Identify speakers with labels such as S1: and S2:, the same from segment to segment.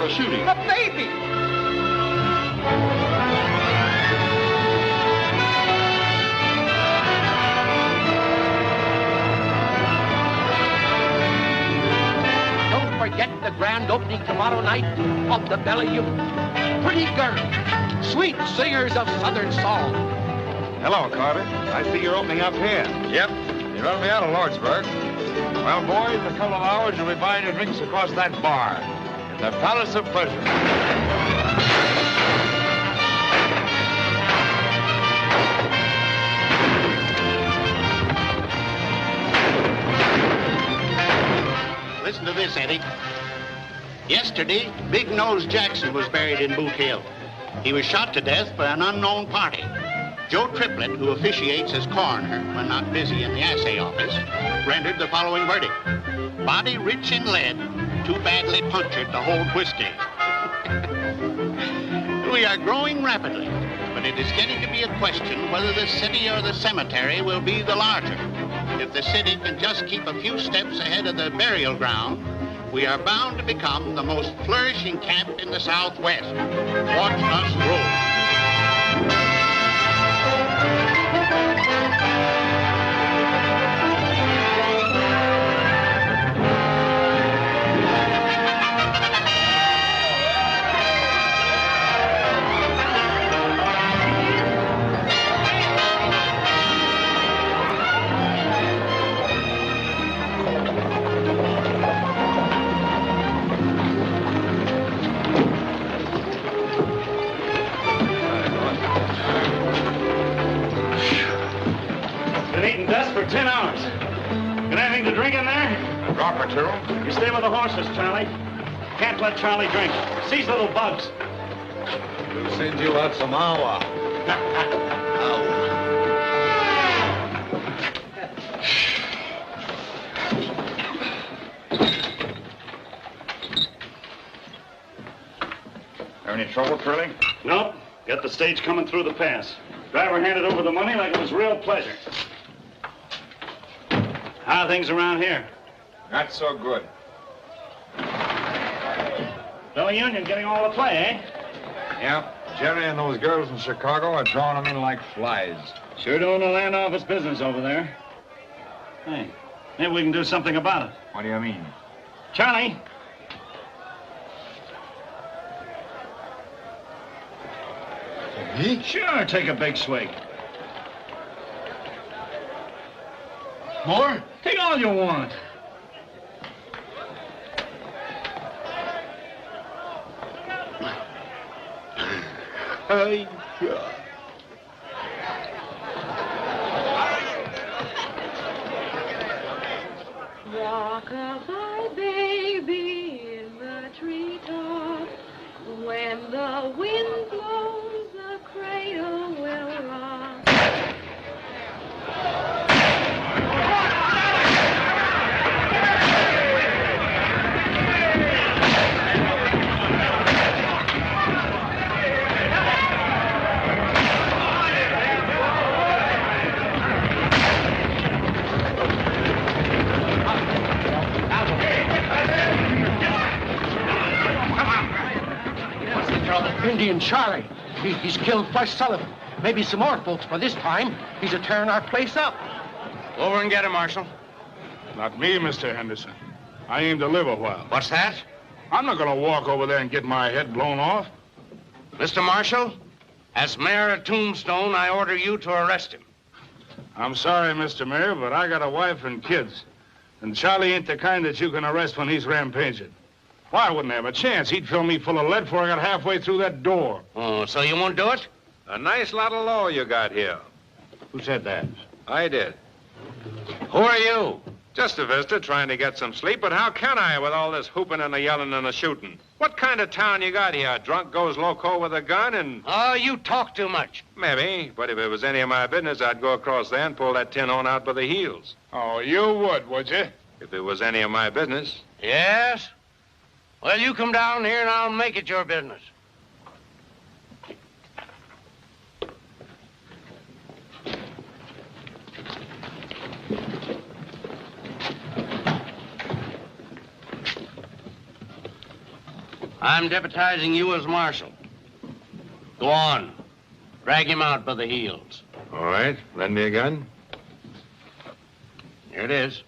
S1: sort of shooting?
S2: The baby!
S3: Don't forget the grand opening tomorrow night of the Bellevue. Pretty girls, sweet singers of Southern song.
S1: Hello, Carter. I see you're opening up here.
S4: Yep. You run me out of Lordsburg.
S1: Well, boys, in a couple of hours, you'll be buying your drinks across that bar in the Palace of Pleasure.
S5: Listen to this, Eddie. Yesterday, Big Nose Jackson was buried in Boot Hill. He was shot to death by an unknown party. Joe Triplett, who officiates as coroner when not busy in the assay office, rendered the following verdict. Body rich in lead, too badly punctured to hold whiskey. We are growing rapidly, but it is getting to be a question whether the city or the cemetery will be the larger. If the city can just keep a few steps ahead of the burial ground, we are bound to become the most flourishing camp in the Southwest. Watch us roll.
S6: For 10 hours. Got anything to drink in there?
S1: A drop or two.
S6: You stay with the horses, Charlie. Can't let Charlie drink. Seize little bugs.
S1: We'll send you out some awa.
S4: Have any trouble, Curly?
S6: Nope. Got the stage coming through the pass. Driver handed over the money like it was real pleasure. How are things around here?
S4: Not so good.
S6: Fellow Union getting all the play, eh?
S4: Yeah. Jerry and those girls in Chicago are drawing them in like flies.
S6: Sure doing the land office business over there. Hey, maybe we can do something about it.
S4: What do you mean?
S6: Charlie.
S4: Me?
S6: Sure, take a big swig.
S4: More?
S6: Take all you want.
S4: Hey,
S7: Rock-a-bye, baby, in the treetop. When the wind blows, the cradle will rock.
S3: Indian Charlie. He's killed Flush Sullivan. Maybe some more folks, but this time he's tearing our place up.
S8: Over and get him, Marshal.
S1: Not me, Mr. Henderson. I aim to live a while.
S8: What's that?
S1: I'm not going to walk over there and get my head blown off.
S8: Mr. Marshal, as mayor of Tombstone, I order you to arrest him.
S1: I'm sorry, Mr. Mayor, but I got a wife and kids. And Charlie ain't the kind that you can arrest when he's rampaging. Why, I wouldn't have a chance. He'd fill me full of lead before I got halfway through that door.
S8: Oh, so you won't do it?
S4: a nice lot of law you got here.
S1: Who said that?
S4: I did.
S8: Who are you?
S4: Just a visitor trying to get some sleep, but how can I with all this hooping and the yelling and the shooting? What kind of town you got here? Drunk goes loco with a gun and...
S8: Oh, you talk too much.
S4: Maybe, but if it was any of my business, I'd go across there and pull that tin horn out by the heels.
S1: Oh, you would you?
S4: If it was any of my business.
S8: Yes? Well, you come down here and I'll make it your business. I'm deputizing you as marshal. Go on. Drag him out by the heels.
S4: All right. Lend me a gun.
S8: Here it is.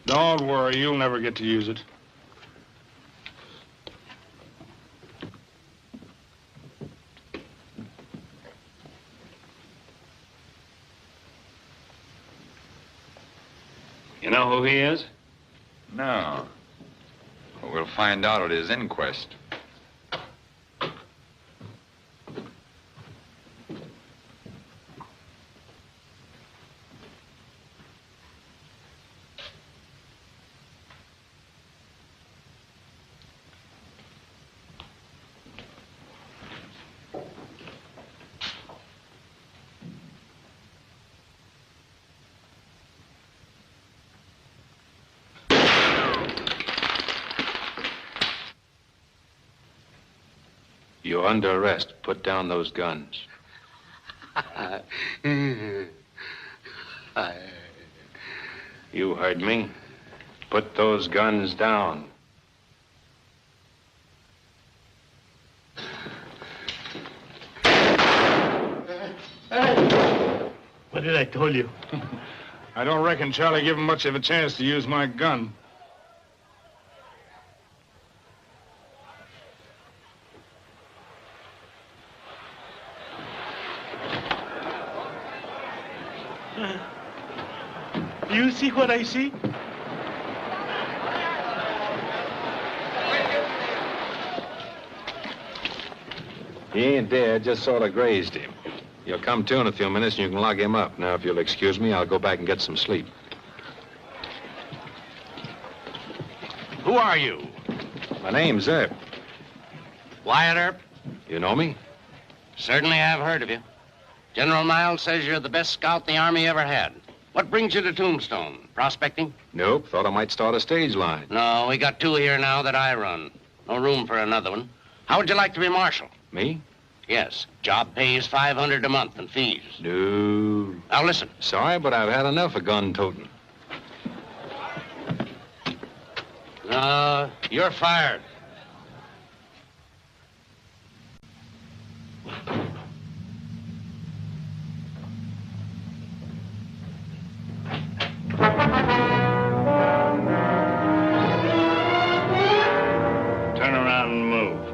S1: Don't worry, you'll never get to use it.
S6: You know who he is?
S2: No. But we'll find out at his inquest.
S4: You're under arrest. Put down those guns. You heard me. Put those guns down.
S9: What did I tell you?
S1: I don't reckon Charlie give him much of a chance to use my gun.
S9: You see what I see?
S4: He ain't dead, just sort of grazed him. You'll come to in a few minutes and you can lock him up. Now, if you'll excuse me, I'll go back and get some sleep.
S8: Who are you?
S4: My name's Earp.
S8: Wyatt Earp?
S4: You know me?
S8: Certainly have heard of you. General Miles says you're the best scout the Army ever had. What brings you to Tombstone? Prospecting?
S4: Nope. Thought I might start a stage line.
S8: No, we got two here now that I run. No room for another one. How would you like to be marshal?
S4: Me?
S8: Yes. Job pays $500 a month and fees.
S4: No.
S8: Now listen.
S4: Sorry, but I've had enough of gun toting.
S8: You're fired.
S6: Turn around and move.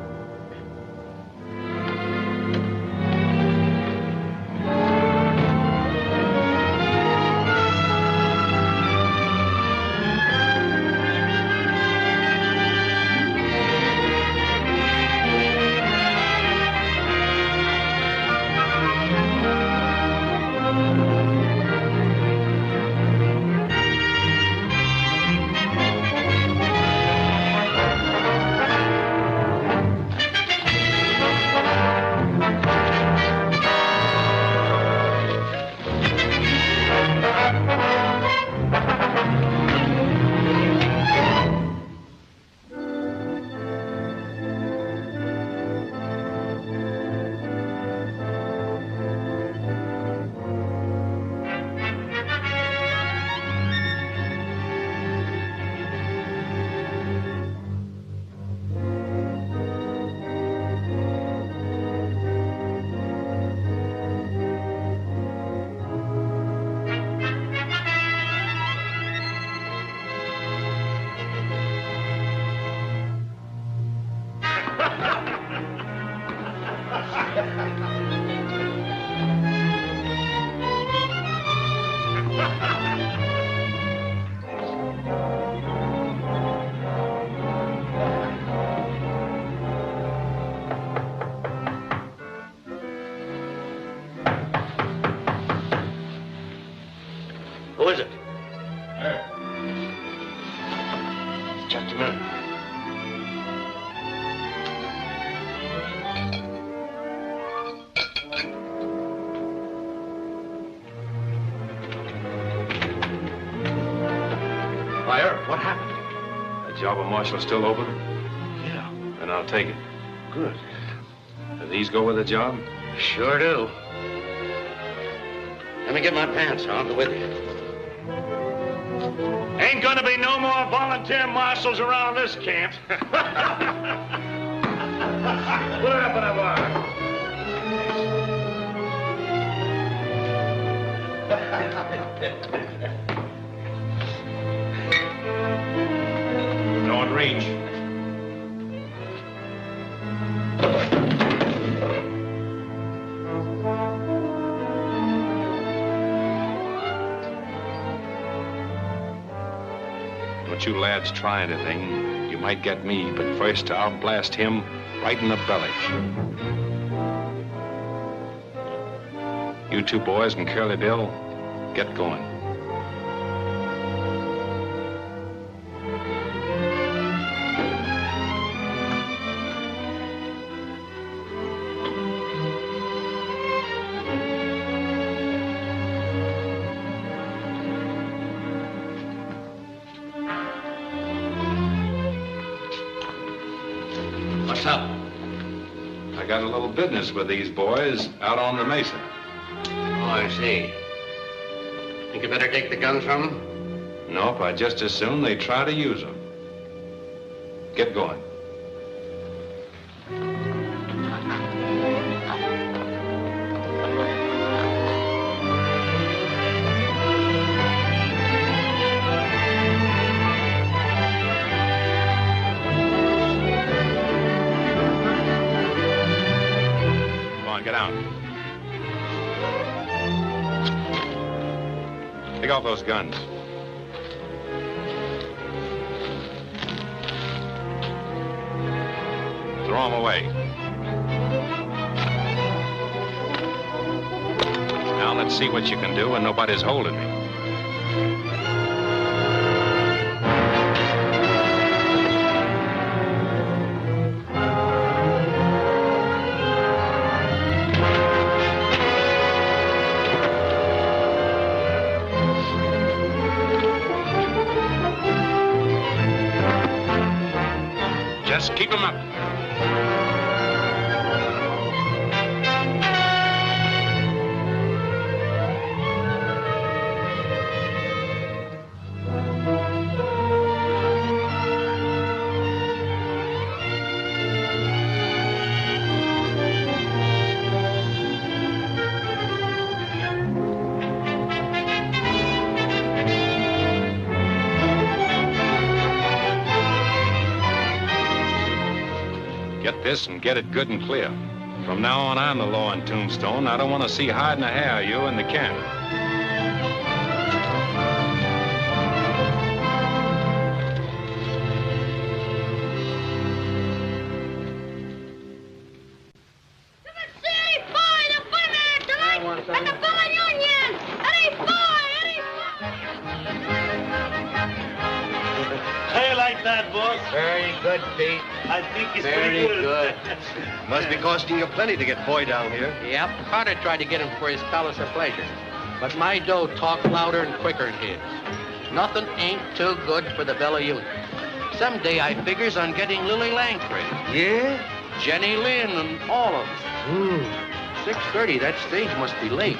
S8: Who is it? Just a minute.
S4: Why, Earp, what happened? The job of marshal still open?
S8: Yeah.
S4: Then I'll take it.
S8: Good.
S4: Do these go with the job?
S8: Sure do. Let me get my pants. I'll go with you.
S6: Ain't gonna be no more volunteer marshals around this camp. Put it up in a bar.
S4: Don't reach. Don't you lads try anything. You might get me, but first I'll blast him right in the belly. You two boys and Curly Bill, get going.
S8: What's up?
S4: I got a little business with these boys out on the mesa.
S8: Oh, I see. Think you better take the guns from them?
S4: Nope, I'd just as soon they try to use them. Get going. Get out. Take off those guns. Throw them away. Now let's see what you can do when nobody's holding me. Just keep them up. Get this and get it good and clear. From now on, I'm the law in Tombstone. I don't want to see hide nor hair of you in the camp.
S3: Very good, Pete.
S9: I think it's
S3: Very
S9: pretty
S3: good.
S10: Must be costing you plenty to get Boy down here.
S3: Yep, Carter tried to get him for his palace of pleasure. But my dough talked louder and quicker than his. Nothing ain't too good for the Bella Union. Someday I figures on getting Lily Langford.
S10: Yeah?
S3: Jenny Lynn and all of them. 6:30, that stage must be late.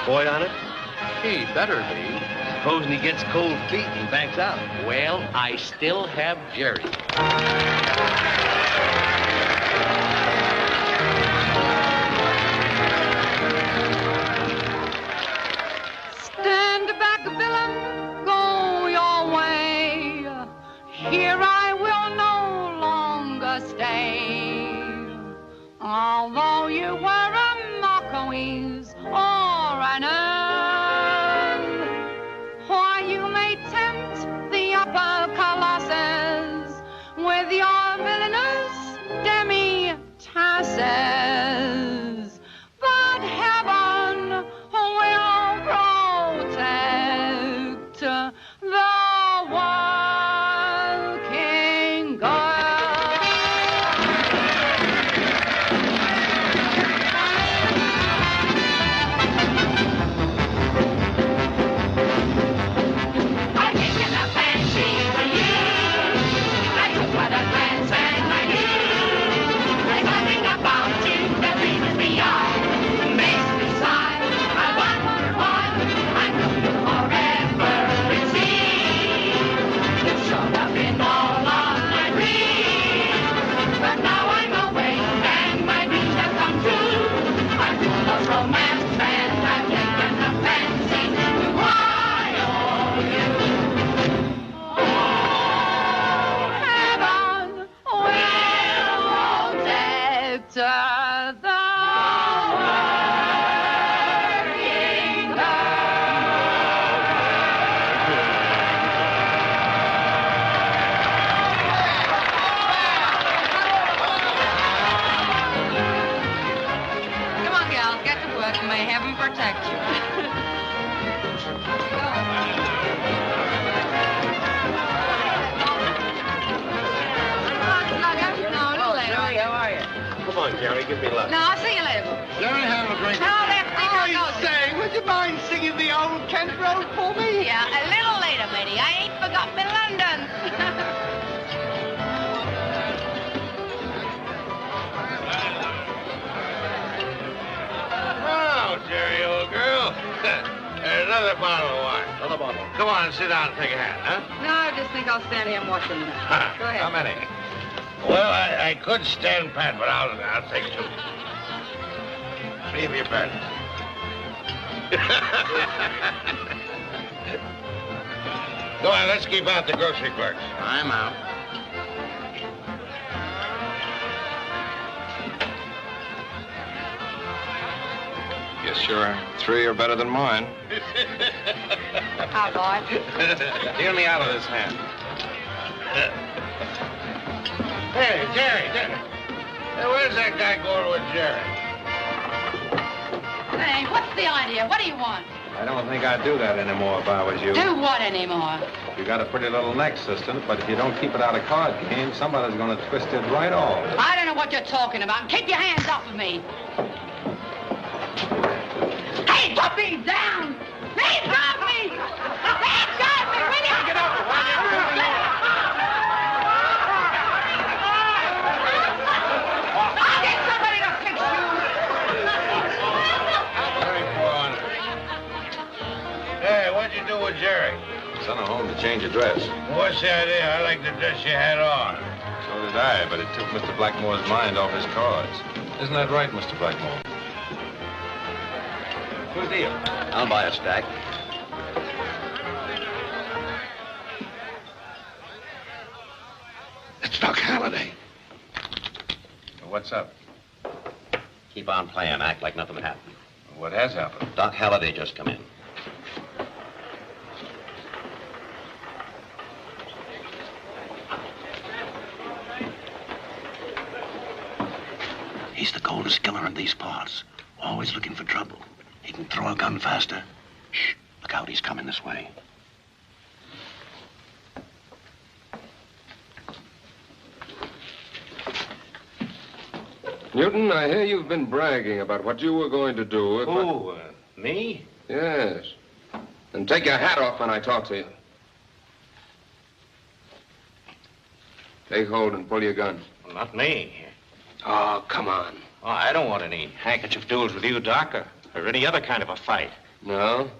S10: Boy on it?
S3: He better be.
S10: Supposing he gets cold feet and backs out.
S3: Well, I still have Jerry.
S7: Stand back, villain, go your way. Here I will no longer stay. Although you were a Marquis or an earl, why you may tempt the upper colossus with your villainous
S10: Jerry. Give me luck.
S7: No, I'll see you later.
S10: Jerry, have a drink.
S7: No, that's
S5: Say, would you mind singing the old Kent Road for me?
S7: Yeah, a little later, matey. I ain't forgot me London.
S4: Oh, Jerry, old girl. There's another bottle of wine.
S10: Another bottle.
S4: Come on and sit down and take a hand, huh?
S7: No, I just think I'll stand here and watch them. Go ahead.
S4: How many? Well, I could stand pat, but I'll take two. Leave your bet. Go on, let's keep out the grocery clerks.
S8: I'm out.
S2: Guess your three are better than mine.
S7: How, boy?
S2: Deal me out of this hand.
S4: Hey, Jerry. Hey, where's that guy going with Jerry?
S7: Hey, what's the idea? What do you want?
S2: I don't think I'd do that anymore if I was you.
S7: Do what anymore?
S2: You got a pretty little neck, sister, but if you don't keep it out of card game, somebody's going to twist it right off.
S7: I don't know what you're talking about. Keep your hands off of me. Hey, put me down! Hey, drop me! Hey, drop me! Will you? Get up! I'll get somebody to fix you!
S4: Hey, what'd you do with Jerry?
S2: Sent her home to change her dress.
S4: What's the idea? I like the dress you had on.
S2: So did I, but it took Mr. Blackmore's mind off his cards. Isn't that right, Mr. Blackmore?
S4: Good deal.
S8: I'll buy a stack.
S4: It's Doc Halliday.
S2: What's up?
S8: Keep on playing. Act like nothing happened.
S2: What has happened?
S8: Doc Halliday just come in.
S11: He's the coldest killer in these parts. Always looking for trouble. He can throw a gun faster. Shh, look out, he's coming this way.
S12: Newton, I hear you've been bragging about what you were going to do if
S5: Me?
S12: Yes. And take your hat off when I talk to you. Take hold and pull your gun.
S5: Well, not me.
S12: Oh, come on.
S5: Oh, I don't want any handkerchief duels with you, Doc, or any other kind of a fight.
S12: No?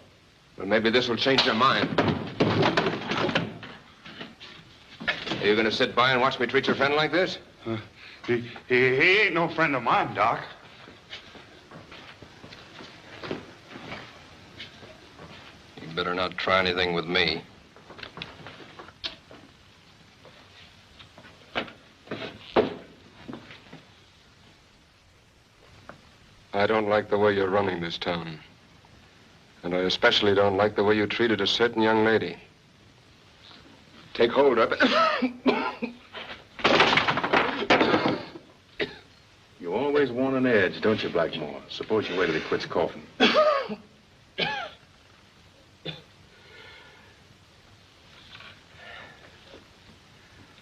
S12: Well, maybe this will change your mind. Are you going to sit by and watch me treat your friend like this?
S1: He ain't no friend of mine, Doc.
S12: You better not try anything with me. I don't like the way you're running this town. And I especially don't like the way you treated a certain young lady. Take hold of it.
S2: You always want an edge, don't you, Blackmore? Suppose you wait till he quits coughing.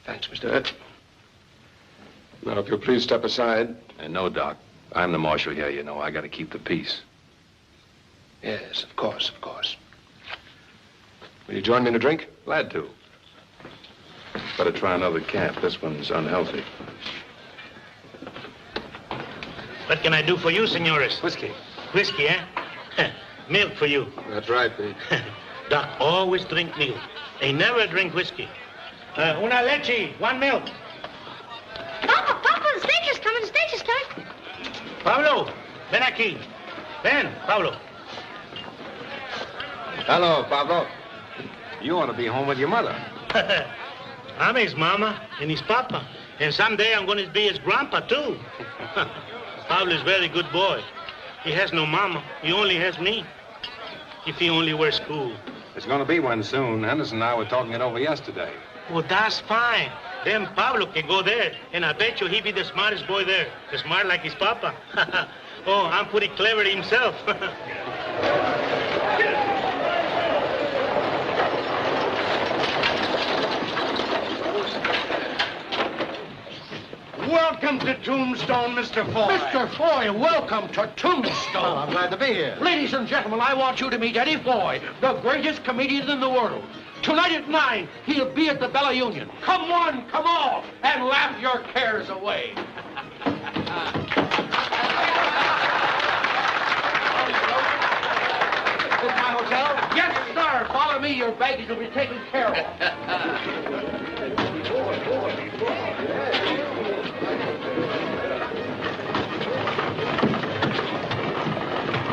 S12: Thanks, Mr. Hurt. Now, if you'll please step aside.
S2: No, Doc. I'm the marshal here, you know. I got to keep the peace.
S12: Yes, of course, of course. Will you join me in a drink?
S2: Glad to. Better try another camp. This one's unhealthy.
S9: What can I do for you, senores?
S12: Whiskey.
S9: Whiskey, eh? Milk for you.
S12: That's right, Pete.
S9: Doc always drink milk. They never drink whiskey. Una leche, 1 milk.
S7: Papa, the stage is coming, the stage is coming.
S9: Pablo, ven aquí. Ven, Pablo.
S2: Hello, Pablo. You ought to be home with your mother.
S9: I'm his mama and his papa. And someday I'm going to be his grandpa, too. Pablo is a very good boy. He has no mama. He only has me. If he only were school.
S2: There's going to be one soon. Henderson and I were talking it over yesterday.
S9: Well, that's fine. Then Pablo can go there, and I bet you he'll be the smartest boy there. As smart like his papa. Oh, I'm pretty clever himself.
S8: Welcome to Tombstone, Mr. Foy.
S13: Mr. Foy, welcome to Tombstone.
S10: Oh, I'm glad to be here.
S13: Ladies and gentlemen, I want you to meet Eddie Foy, the greatest comedian in the world. Tonight at 9, he'll be at the Bella Union. Come one, come all, and laugh your cares away. Is my hotel? Yes, sir. Follow me. Your baggage will be taken care of.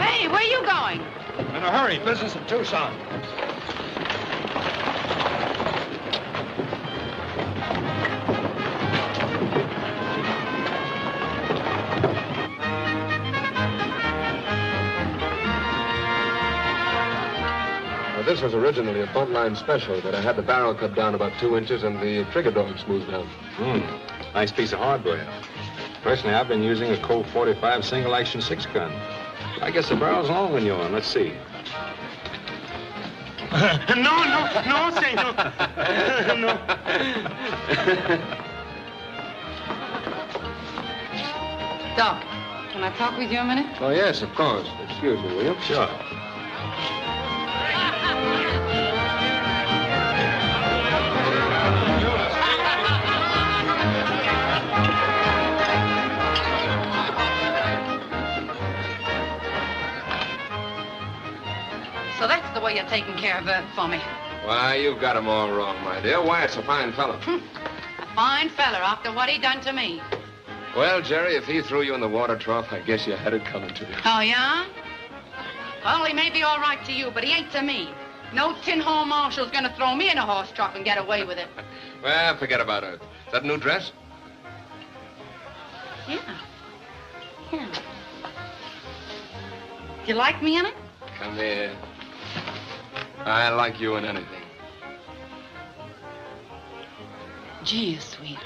S7: Hey, where are you going?
S10: In a hurry. Business in Tucson.
S12: This was originally a buntline special, but I had the barrel cut down about 2 inches and the trigger dog smoothed down.
S2: Nice piece of hardware. Personally, I've been using a Colt 45 single-action 6-gun. I guess the barrel's longer than yours. Let's see.
S9: No, say no. No.
S7: Doc, can I talk with you a minute?
S12: Oh, yes, of course. Excuse me, will you?
S2: Sure.
S7: So that's the way you're taking care of Bert for me.
S12: Why, you've got him all wrong, my dear. Wyatt's a fine fellow.
S7: A fine fella after what he done to me.
S12: Well, Jerry, if he threw you in the water trough, I guess you had it coming to you.
S7: Oh, yeah? Well, he may be all right to you, but he ain't to me. No tin-hole marshal's gonna throw me in a horse trough and get away with it.
S12: Well, forget about it. Is that a new dress?
S7: Yeah. Yeah. You like me in it?
S12: Come here. I like you in anything.
S7: Gee, you're sweet.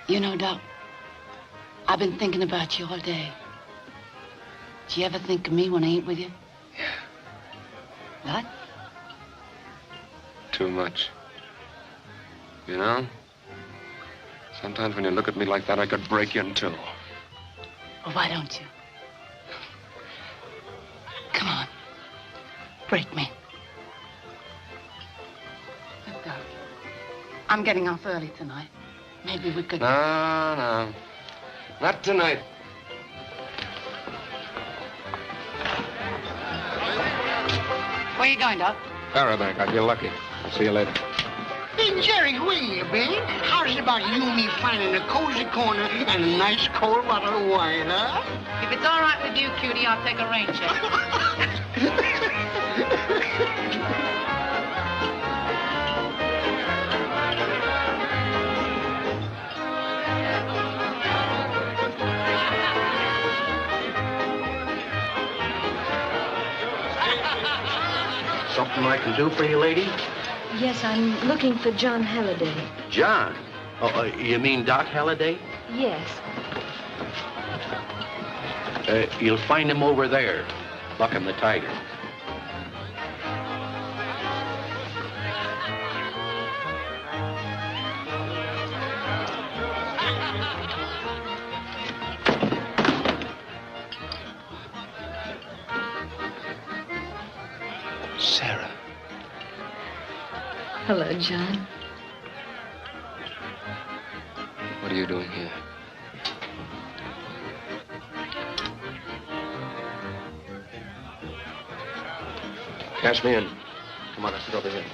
S7: You know, Doc, I've been thinking about you all day. Do you ever think of me when I ain't with you?
S12: Yeah.
S7: What?
S12: Too much. You know? Sometimes when you look at me like that, I could break you in two.
S7: Well, why don't you? Come on. Break me. Look, Doc, I'm getting off early tonight. Maybe we could...
S12: No. Not tonight.
S7: Where you going, Doc?
S12: Farabank, I feel lucky. I'll see you later.
S14: Hey, Jerry, where you been? How's it about you and me finding a cozy corner and a nice cold bottle of wine, huh?
S7: If it's all right with you, cutie, I'll take a rain check.
S10: Something I can do for you, lady?
S15: Yes, I'm looking for John Halliday.
S10: John? Oh, you mean Doc Halliday?
S15: Yes.
S10: You'll find him over there, bucking the tiger.
S11: Sarah.
S15: Hello, John.
S12: What are you doing here? Cash me in. Come on, let's sit over here.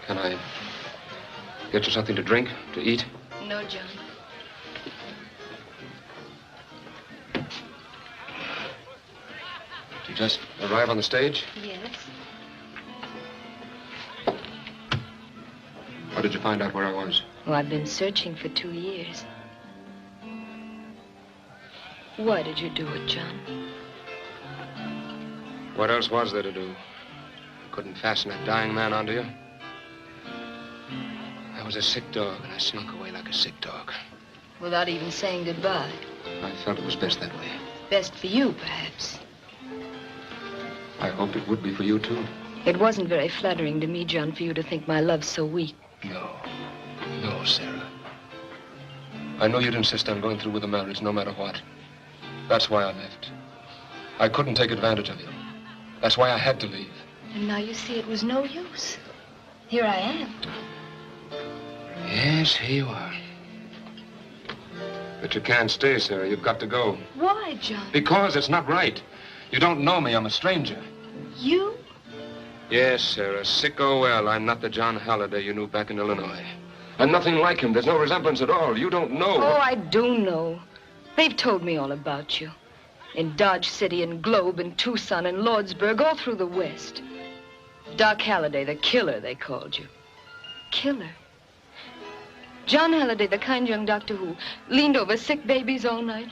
S12: Can I get you something to drink, to eat?
S15: No, John.
S12: Did you just arrive on the stage?
S15: Yes.
S12: How did you find out where I was?
S15: Well, I've been searching for 2 years. Why did you do it, John?
S12: What else was there to do? Couldn't fasten a dying man onto you. I was a sick dog, and I slunk away like a sick dog.
S15: Without even saying goodbye.
S12: I felt it was best that way.
S15: Best for you, perhaps.
S12: I hoped it would be for you, too.
S15: It wasn't very flattering to me, John, for you to think my love so weak.
S12: No, Sarah. I know you'd insist on going through with the marriage no matter what. That's why I left. I couldn't take advantage of you. That's why I had to leave.
S15: And now you see it was no use. Here I am.
S12: Yes, here you are. But you can't stay, Sarah. You've got to go.
S15: Why, John?
S12: Because it's not right. You don't know me. I'm a stranger.
S15: You?
S12: Yes, Sarah. Sick or well, I'm not the John Halliday you knew back in Illinois. I'm nothing like him. There's no resemblance at all. You don't know.
S15: Oh, I do know. They've told me all about you. In Dodge City and Globe and Tucson and Lordsburg, all through the West. Doc Halliday, the killer, they called you. Killer? John Halliday, the kind young doctor who leaned over sick babies all night.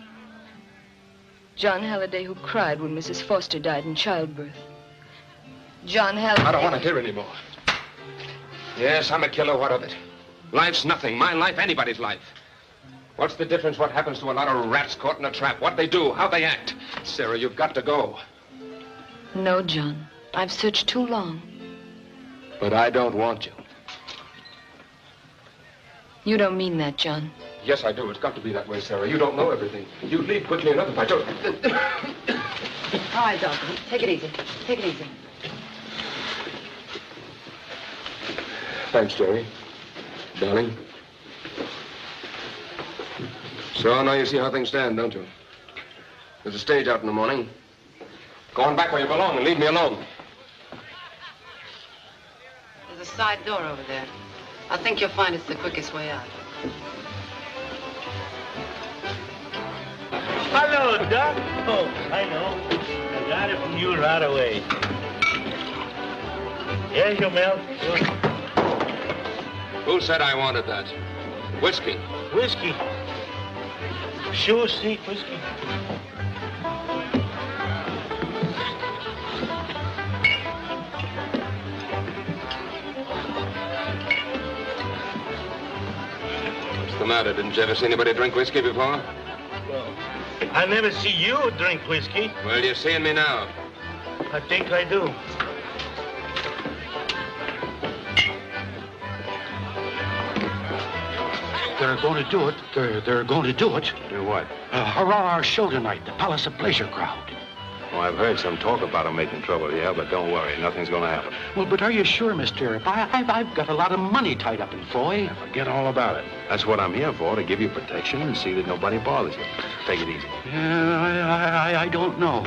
S15: John Halliday who cried when Mrs. Foster died in childbirth. John Halliday...
S12: I don't want to hear any more. Yes, I'm a killer. What of it? Life's nothing. My life, anybody's life. What's the difference what happens to a lot of rats caught in a trap? What they do, how they act. Sarah, you've got to go.
S15: No, John. I've searched too long.
S12: But I don't want you.
S15: You don't mean that, John.
S12: Yes, I do. It's got to be that way, Sarah. You don't know everything. You'd leave quickly enough if I told you.
S15: All right, Doctor. Take it easy. Take it easy.
S12: Thanks, Jerry. Darling. So now you see how things stand, don't you? There's a stage out in the morning. Go on back where you belong and leave me alone.
S7: There's a side door over there. I think you'll find it's the quickest way out.
S9: Hello, Doc. Oh, I know. I got it from you right away. Here's your milk.
S12: Who said I wanted that? Whiskey.
S9: Whiskey. Sure, sneak whiskey.
S12: What's the matter? Didn't you ever see anybody drink whiskey before?
S9: Well, I never see you drink whiskey.
S12: Well, you're seeing me now.
S9: I think I do.
S11: They're going to do it. They're going to do it.
S2: Do what?
S11: Around our show tonight, the Palace of Pleasure crowd.
S2: Well, I've heard some talk about them making trouble, yeah, but don't worry. Nothing's going to happen.
S11: Well, but are you sure, Mr. Earp? I've got a lot of money tied up in Foy.
S2: Forget all about it. That's what I'm here for, to give you protection and see that nobody bothers you. Take it easy.
S11: Yeah, I don't know.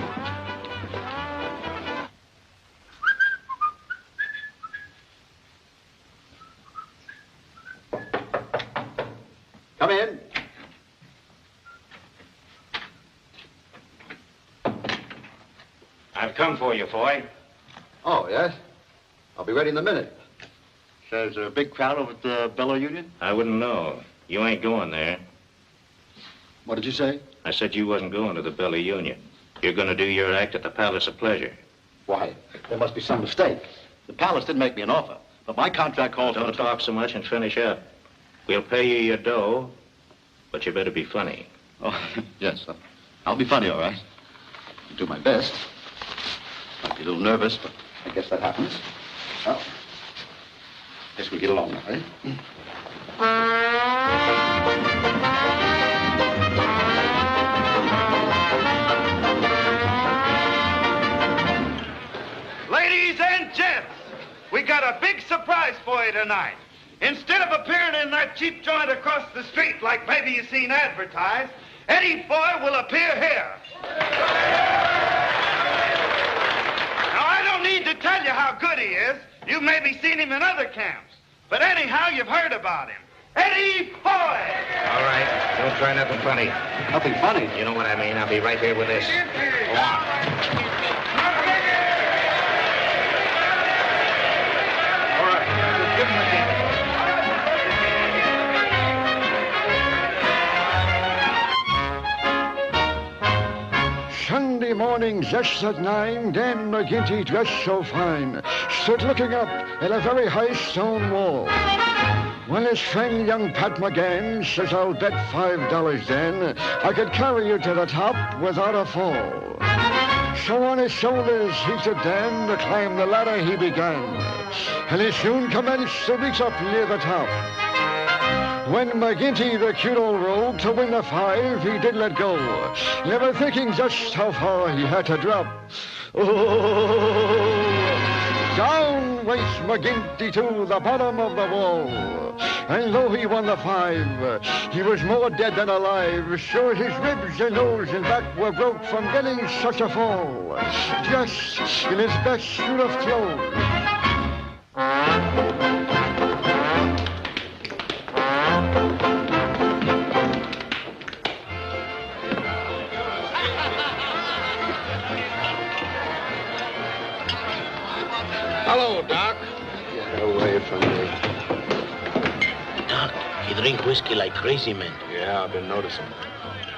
S16: Come in.
S10: I've come for you, Foy.
S16: Oh, yes? I'll be ready in a minute. So there's a big crowd over at the Bellow Union?
S10: I wouldn't know. You ain't going there.
S16: What did you say?
S10: I said you wasn't going to the Belly Union. You're going to do your act at the Palace of Pleasure.
S16: Why, there must be some mistake. The Palace didn't make me an offer, but my contract calls for...
S10: Don't talk so much and finish up. We'll pay you your dough, but you better be funny.
S16: Oh, yes. I'll be funny, all right. I'll do my best. Might be a little nervous, but I guess that happens. Well, guess we get along now, eh?
S1: Ladies and gents, we got a big surprise for you tonight. Instead of appearing in that cheap joint across the street like maybe you seen advertised, Eddie Foy will appear here. Now, I don't need to tell you how good he is. You've maybe seen him in other camps. But anyhow, you've heard about him. Eddie Foy!
S10: All right. Don't try nothing funny.
S16: Nothing funny?
S10: You know what I mean. I'll be right here with this. Go on.
S17: Sunday morning, just at 9, Dan McGinty, dressed so fine, stood looking up at a very high stone wall. When his friend, young Pat McGann, says, I'll bet $5, Dan, I could carry you to the top without a fall. So on his shoulders he stood down, to climb the ladder he began, and he soon commenced to reach up near the top. When McGinty, the cute old rogue, to win the 5, he did let go, never thinking just how far he had to drop. Oh, down went McGinty to the bottom of the wall. And though he won the 5, he was more dead than alive. Sure, his ribs and nose and back were broke from getting such a fall, just in his best suit of clothes.
S8: Hello, Doc.
S2: Get away from me.
S14: Doc, he drink whiskey like crazy, man.
S2: Yeah, I've been noticing.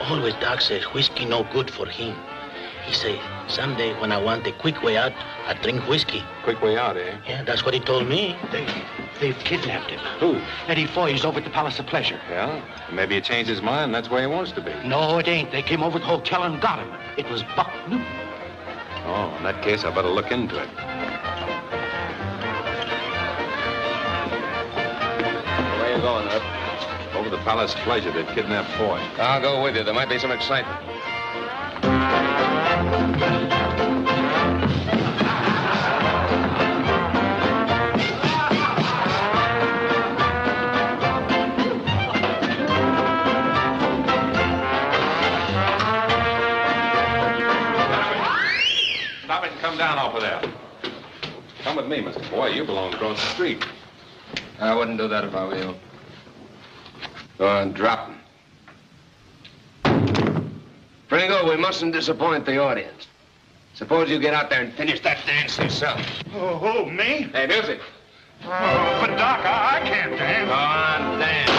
S14: Always Doc says whiskey no good for him. He say, someday when I want a quick way out, I drink whiskey.
S2: Quick way out, eh?
S14: Yeah, that's what he told me.
S6: They've kidnapped him.
S2: Who?
S6: Eddie Foy's over at the Palace of Pleasure.
S2: Yeah? Maybe he changed his mind. That's where he wants to be.
S6: No, it ain't. They came over to the hotel and got him. It was Buck Newton.
S2: Oh, in that case, I better look into it.
S12: Where you going, Up?
S2: Over the Palace of Pleasure. They've kidnapped Foy.
S12: I'll go with you. There might be some excitement.
S2: Stop it and come down off of there. Come with me, Mr. Foy. You belong across the street.
S12: I wouldn't do that if I were you. Go on, drop him. Pringle, we mustn't disappoint the audience. Suppose you get out there and finish that dance yourself.
S1: Oh, who, me?
S12: Hey, music.
S1: Oh, but Doc, I can't dance.
S12: Go on, dance.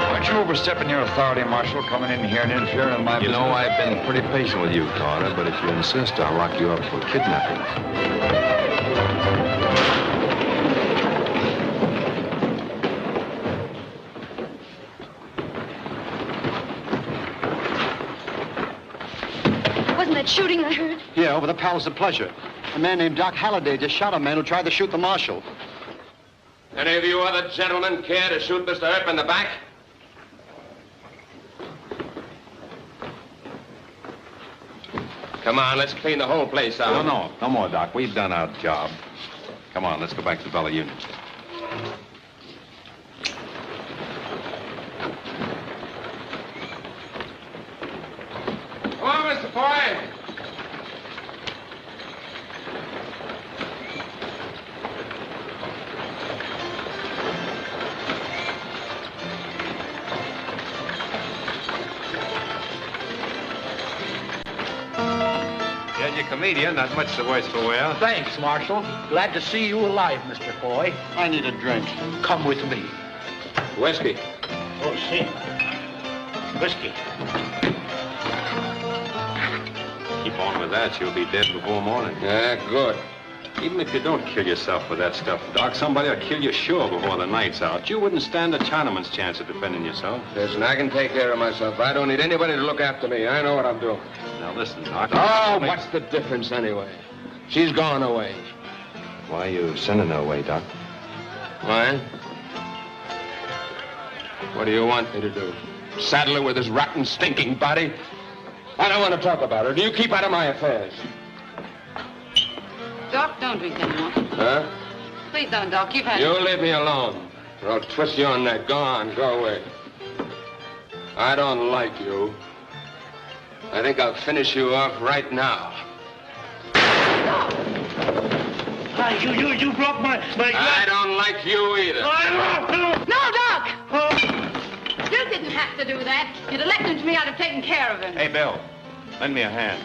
S18: Aren't you overstepping your authority, Marshal, coming in here and interfering in my business?
S2: You know, I've been pretty patient with you, Carter, but if you insist, I'll lock you up for kidnapping.
S15: Wasn't that shooting I heard?
S11: Yeah, over the Palace of Pleasure. A man named Doc Halliday just shot a man who tried to shoot the marshal.
S12: Any of you other gentlemen care to shoot Mr. Earp in the back? Come on, let's clean the whole place out.
S2: No more, Doc. We've done our job. Come on, let's go back to the Bella Union.
S12: Come on, Mr. Foy.
S2: Yeah, you're a comedian. Not much the worse for wear.
S13: Thanks, Marshal. Glad to see you alive, Mr. Foy.
S11: I need a drink.
S13: Come with me.
S12: Whiskey.
S14: Oh, see. Whiskey.
S2: Keep on with that. You'll be dead before morning.
S12: Yeah, good.
S2: Even if you don't kill yourself with that stuff, Doc, somebody will kill you sure before the night's out. You wouldn't stand a Chinaman's chance of defending yourself.
S12: Listen, I can take care of myself. I don't need anybody to look after me. I know what I'm doing.
S2: Now, listen, Doc.
S12: Oh, what's the difference anyway? She's gone away.
S2: Why are you sending her away, Doc?
S12: Why? What do you want me to do? Saddle her with his rotten, stinking body? I don't want to talk about her. Do you keep out of my affairs?
S7: Doc, don't drink anymore.
S12: Huh?
S7: Please don't, Doc. You've had
S12: You leave me alone, or I'll twist your neck. Go on, go away. I don't like you. I think I'll finish you off right now.
S14: You broke my...
S12: I don't like you either.
S7: No, Doc! You didn't have to do that. You'd have left him to me. I'd have taken care of him.
S2: Hey, Bill, lend me a hand.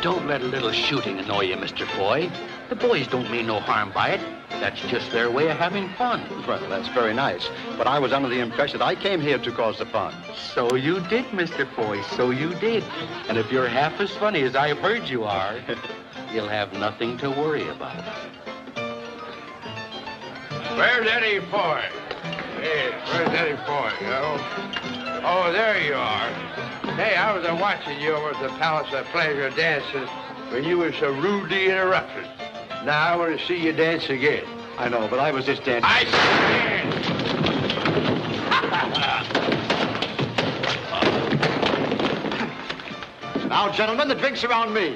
S13: Don't let a little shooting annoy you, Mr. Foy. The boys don't mean no harm by it. That's just their way of having fun.
S11: Well, that's very nice. But I was under the impression that I came here to cause the fun.
S13: So you did, Mr. Foy. So you did. And if you're half as funny as I've heard you are...
S3: you'll have nothing to worry about.
S13: Where's Eddie Foy? Hey, where's Eddie Foy, you know? Oh, there you are. Hey, I was watching you over at the Palace of Pleasure dances when you were so rudely interrupted. Now I want to see you dance again.
S11: I know, but I was just dancing.
S13: I stand!
S11: Now, gentlemen, the drink's around me.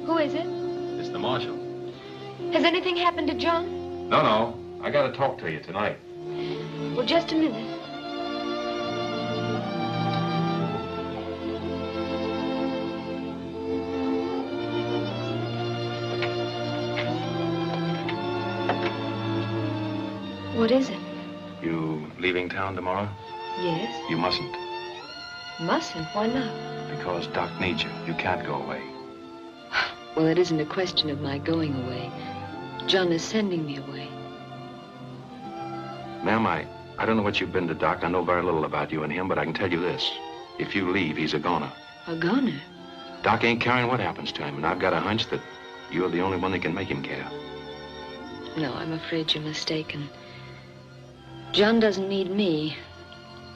S15: Who is it?
S2: It's the marshal.
S15: Has anything happened to John?
S2: No. I gotta talk to you tonight.
S15: Well, just a minute. What is it?
S2: You leaving town tomorrow?
S15: Yes.
S2: You mustn't,
S15: Mustn't. Why not?
S2: because Doc needs you. You can't go away.
S15: Well, it isn't a question of my going away. John is sending me away.
S2: Ma'am, I don't know what you've been to Doc. I know very little about you and him, but I can tell you this. If you leave, he's a goner.
S15: A goner?
S2: Doc ain't caring what happens to him, and I've got a hunch that you're the only one that can make him care.
S15: No, I'm afraid you're mistaken. John doesn't need me.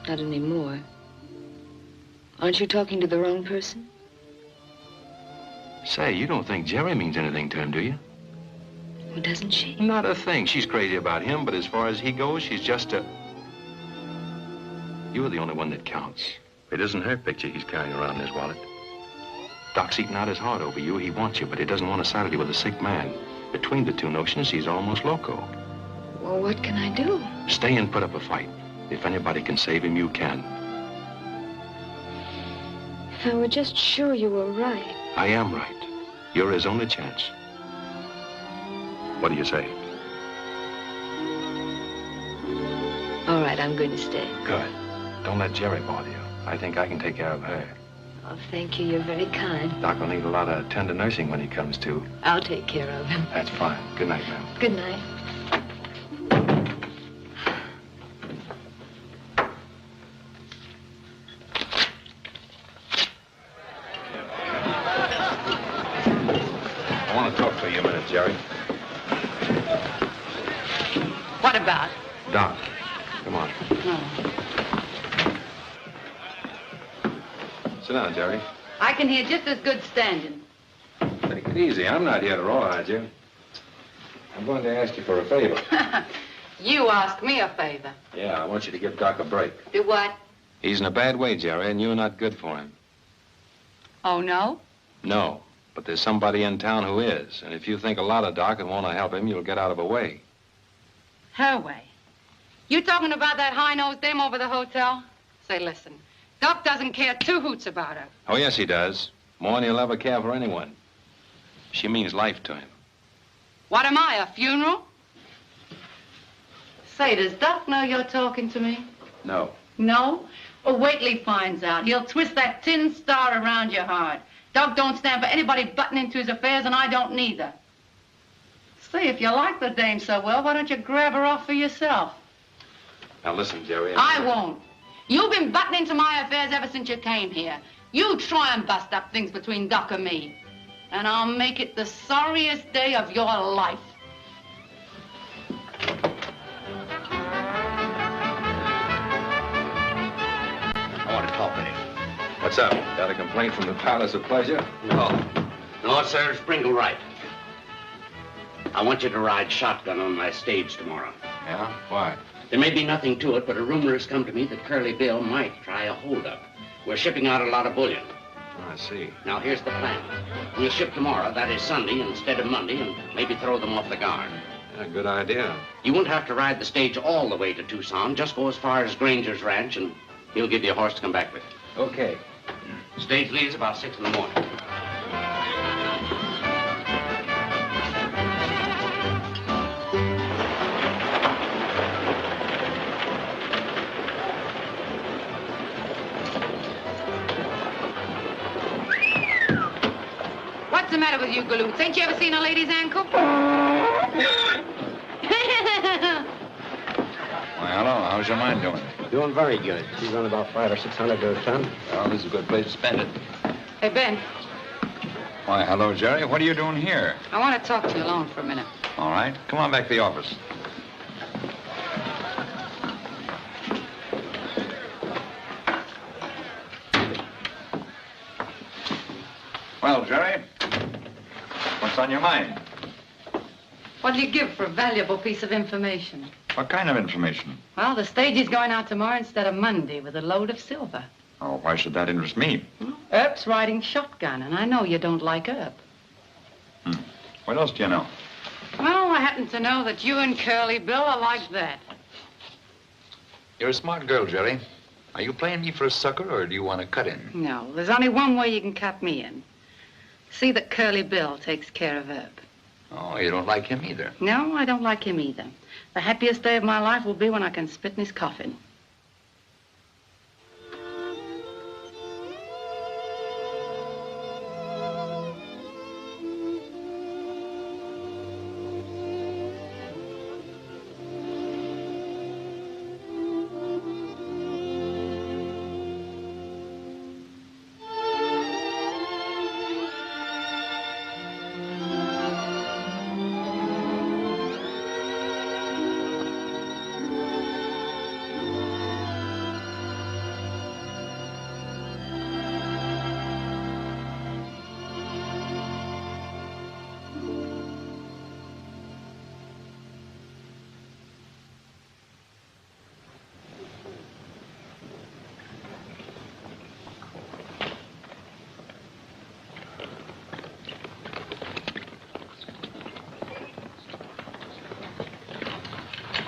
S15: Not anymore. Aren't you talking to the wrong person?
S2: Say, you don't think Jerry means anything to him, do you?
S15: Well, doesn't she?
S2: Not a thing. She's crazy about him, but as far as he goes, she's just a... You're the only one that counts. It isn't her picture he's carrying around in his wallet. Doc's eating out his heart over you. He wants you, but he doesn't want to saddle you with a sick man. Between the two notions, he's almost loco.
S15: Well, what can I do?
S2: Stay and put up a fight. If anybody can save him, you can.
S15: If I were just sure you were right.
S2: I am right. You're his only chance. What do you say?
S15: All right, I'm going to stay.
S2: Good. Don't let Jerry bother you. I think I can take care of her.
S15: Oh, thank you. You're very kind.
S2: Doc will need a lot of tender nursing when he comes to.
S15: I'll take care of him.
S2: That's fine. Good night, ma'am.
S15: Good night.
S2: I want to talk to you a minute, Jerry.
S7: What about?
S2: Doc, come on. Sit down, Jerry.
S7: I can hear just as good standing.
S2: Take it easy. I'm not here to rawhide you. I'm going to ask you for a favor.
S7: You ask me a favor.
S2: Yeah, I want you to give Doc a break.
S7: Do what?
S2: He's in a bad way, Jerry, and you're not good for him.
S7: Oh, no?
S2: No, but there's somebody in town who is. And if you think a lot of Doc and want to help him, you'll get out of her way.
S7: Her way. You talking about that high-nosed dame over the hotel? Say, listen, Doc doesn't care two hoots about her.
S2: Oh, yes, he does. More than he'll ever care for anyone. She means life to him.
S7: What am I, a funeral? Say, does Doc know you're talking to me?
S2: No.
S7: No? Well, wait till he finds out. He'll twist that tin star around your heart. Doc don't stand for anybody butting into his affairs, and I don't neither. Say, if you like the dame so well, why don't you grab her off for yourself?
S2: Now, listen, Jerry.
S7: I won't. You've been butting into my affairs ever since you came here. You try and bust up things between Doc and me, and I'll make it the sorriest day of your life.
S5: I want to talk with him.
S2: What's up? Got a complaint from the Palace of Pleasure?
S5: No. No, sir. Sprinkle right. I want you to ride shotgun on my stage tomorrow.
S2: Yeah? Why?
S5: There may be nothing to it, but a rumor has come to me that Curly Bill might try a holdup. We're shipping out a lot of bullion.
S2: I see.
S8: Now, here's the plan. We'll ship tomorrow, that is Sunday, instead of Monday, and maybe throw them off the guard.
S2: Yeah, good idea.
S8: You won't have to ride the stage all the way to Tucson. Just go as far as Granger's ranch, and he'll give you a horse to come back with.
S2: Okay.
S8: Stage leaves about 6 in the morning.
S7: What's the matter with you, galoots? Ain't you ever seen a lady's ankle?
S18: Why, hello. How's your mind doing?
S19: Doing very good. She's on about 500 or 600 to a ton.
S18: Well, this is a good place to spend it.
S7: Hey, Ben,
S18: Why, hello, Jerry. What are you doing here?
S7: I want to talk to you alone for a minute.
S18: All right. Come on back to the office. Well, Jerry, what's on your mind?
S7: What'll you give for a valuable piece of information?
S18: What kind of information?
S7: Well, the stage is going out tomorrow instead of Monday with a load of silver.
S18: Oh, why should that interest me?
S7: Earp's riding shotgun, and I know you don't like Earp.
S18: What else do you know?
S7: Well, I happen to know that you and Curly Bill are like that.
S18: You're a smart girl, Jerry. Are you playing me for a sucker, or do you want to cut in?
S7: No, there's only one way you can cut me in. See that Curly Bill takes care of Earp.
S18: Oh, you don't like him either.
S7: No, I don't like him either. The happiest day of my life will be when I can spit in his coffin.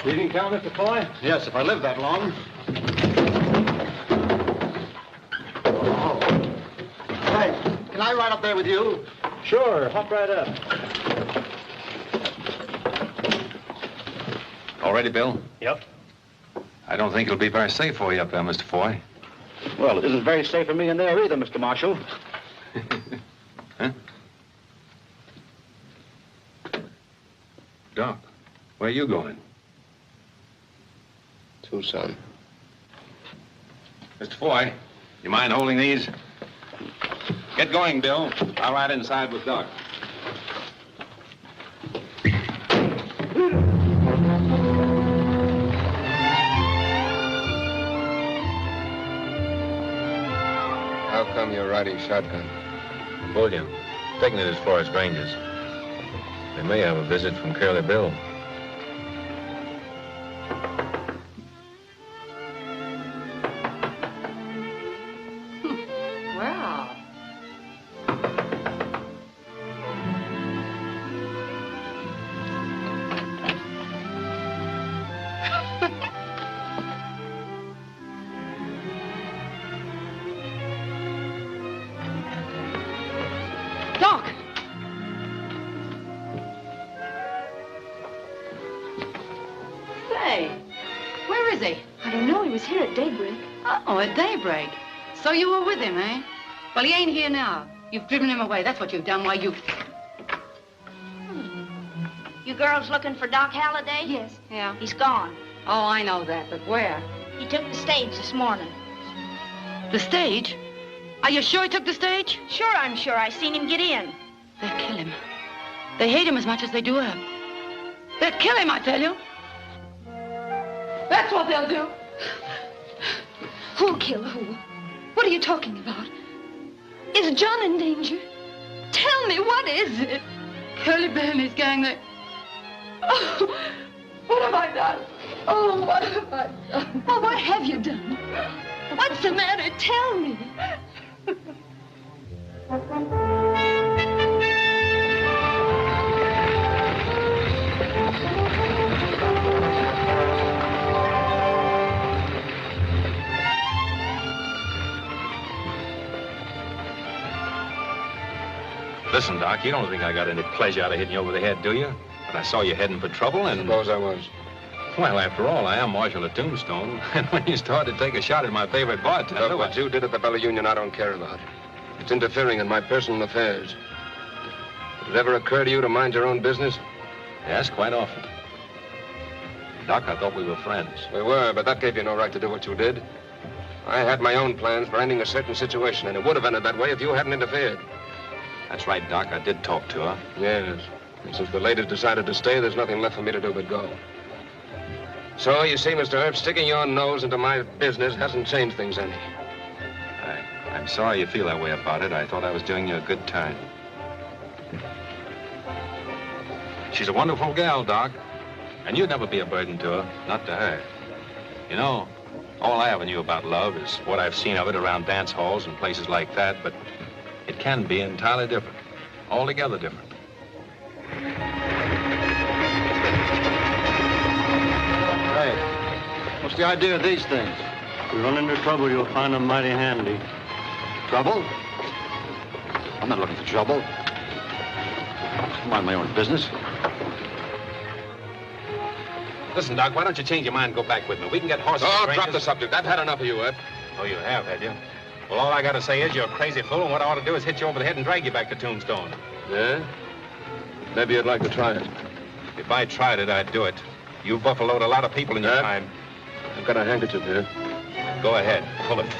S19: Leaving town, Mr. Foy?
S5: Yes, if I live that long. Hey, can I ride up there with you?
S19: Sure, hop right up.
S2: All ready, Bill?
S19: Yep.
S2: I don't think it'll be very safe for you up there, Mr. Foy.
S11: Well, it isn't very safe for me in there either, Mr. Marshal.
S2: Huh? Doc, where are you going?
S12: Tucson.
S2: Mr. Foy, you mind holding these? Get going, Bill. I'll ride inside with Doc.
S12: How come you're riding shotgun?
S2: Bullion. Taking it as far as Granger's. They may have a visit from Curly Bill.
S7: Well. Doc! Say, where is he?
S20: I don't know. He was here at daybreak.
S7: Oh, at daybreak. So you were with him, eh? Well, he ain't here now. You've driven him away. That's what you've done. Why, you...
S20: You girls looking for Doc Halliday? Yes.
S7: Yeah?
S20: He's gone.
S7: Oh, I know that, but where?
S20: He took the stage this morning.
S7: The stage? Are you sure he took the stage?
S20: Sure, I'm sure. I seen him get in.
S7: They'll kill him. They hate him as much as they do her. They'll kill him, I tell you. That's what they'll do.
S20: Who'll kill who? What are you talking about? Is John in danger? Tell me, what is it?
S7: Curly Bill and his gang, they... Oh, what have I done? Oh, what have I done?
S20: Oh, what have you done? What's the matter? Tell me.
S2: Listen, Doc, you don't think I got any pleasure out of hitting you over the head, do you? But I saw you heading for trouble and...
S12: Suppose I was.
S2: Well, after all, I am Marshal of Tombstone. And when you started to take a shot at my favorite bartender...
S12: Look, what you did at the Bella Union, I don't care about. It's interfering in my personal affairs. Did it ever occur to you to mind your own business?
S2: Yes, quite often. Doc, I thought we were friends.
S12: We were, but that gave you no right to do what you did. I had my own plans for ending a certain situation, and it would have ended that way if you hadn't interfered.
S2: That's right, Doc. I did talk to her.
S12: Yes. And since the ladies decided to stay, there's nothing left for me to do but go. So, you see, Mr. Earp, sticking your nose into my business hasn't changed things any.
S2: I'm sorry you feel that way about it. I thought I was doing you a good turn. She's a wonderful gal, Doc. And you'd never be a burden to her, not to her. You know, all I ever knew about love is what I've seen of it around dance halls and places like that, but it can be entirely different, altogether different.
S17: Hey, what's the idea of these things?
S6: If you run into trouble, you'll find them mighty handy.
S11: Trouble? I'm not looking for trouble. I mind my own business.
S2: Listen, Doc, why don't you change your mind and go back with me? We can get horses.
S12: Oh, drop the subject. I've had enough of you, Ed.
S2: Oh, you have you? Well, all I got to say is you're a crazy fool, and what I ought to do is hit you over the head and drag you back to Tombstone.
S12: Yeah? Maybe you'd like to try it.
S2: If I tried it, I'd do it. You've buffaloed a lot of people in your time.
S12: I've got a handkerchief here.
S2: Go ahead. Pull it.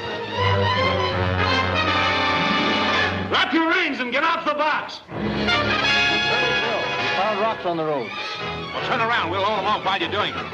S6: Drop your reins and get off the box. We found rocks on the road.
S2: Well, turn around. We'll hold them off while you're doing it.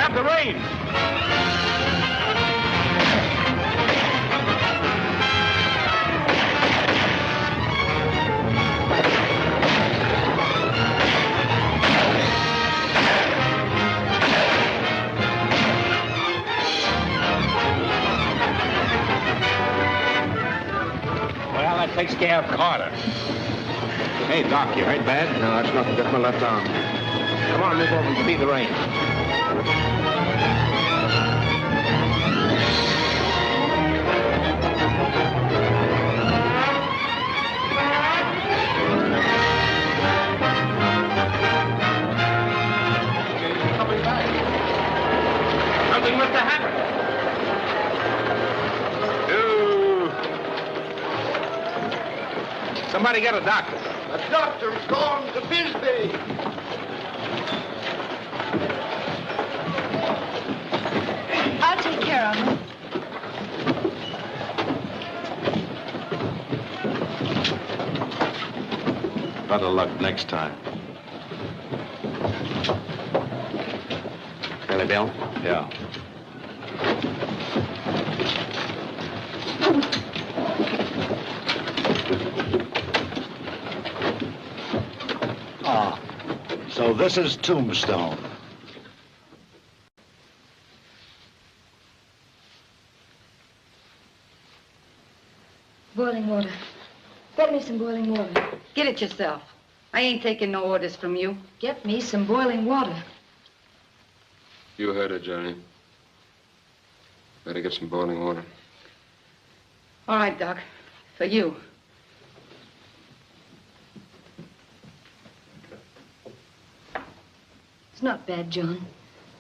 S6: The reins.
S2: Well, that takes care of Carter. Hey, Doc, you hurt bad?
S12: No, that's nothing. Just my left arm.
S2: Come on, move over and speed the reins.
S6: Something must have happened.
S2: Somebody get a doctor.
S14: The doctor's gone to Bisbee.
S20: I'll take care of him.
S2: Better luck next time.
S11: Billy Bill?
S2: Yeah.
S11: Ah, so this is Tombstone.
S15: Boiling water. Get me some boiling water.
S7: Get it yourself. I ain't taking no orders from you.
S15: Get me some boiling water.
S12: You heard her, Johnny. Better get some boiling water.
S7: All right, Doc. For you.
S15: It's not bad, John.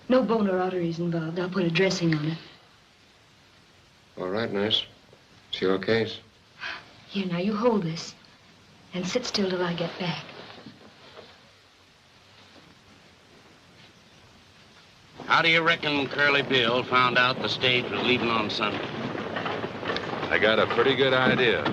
S15: No bone or arteries involved. I'll put a dressing on it.
S12: All right, nurse. It's your case.
S15: Here, now, you hold this. And sit still till I get back.
S8: How do you reckon Curly Bill found out the stage was leaving on Sunday?
S2: I got a pretty good idea.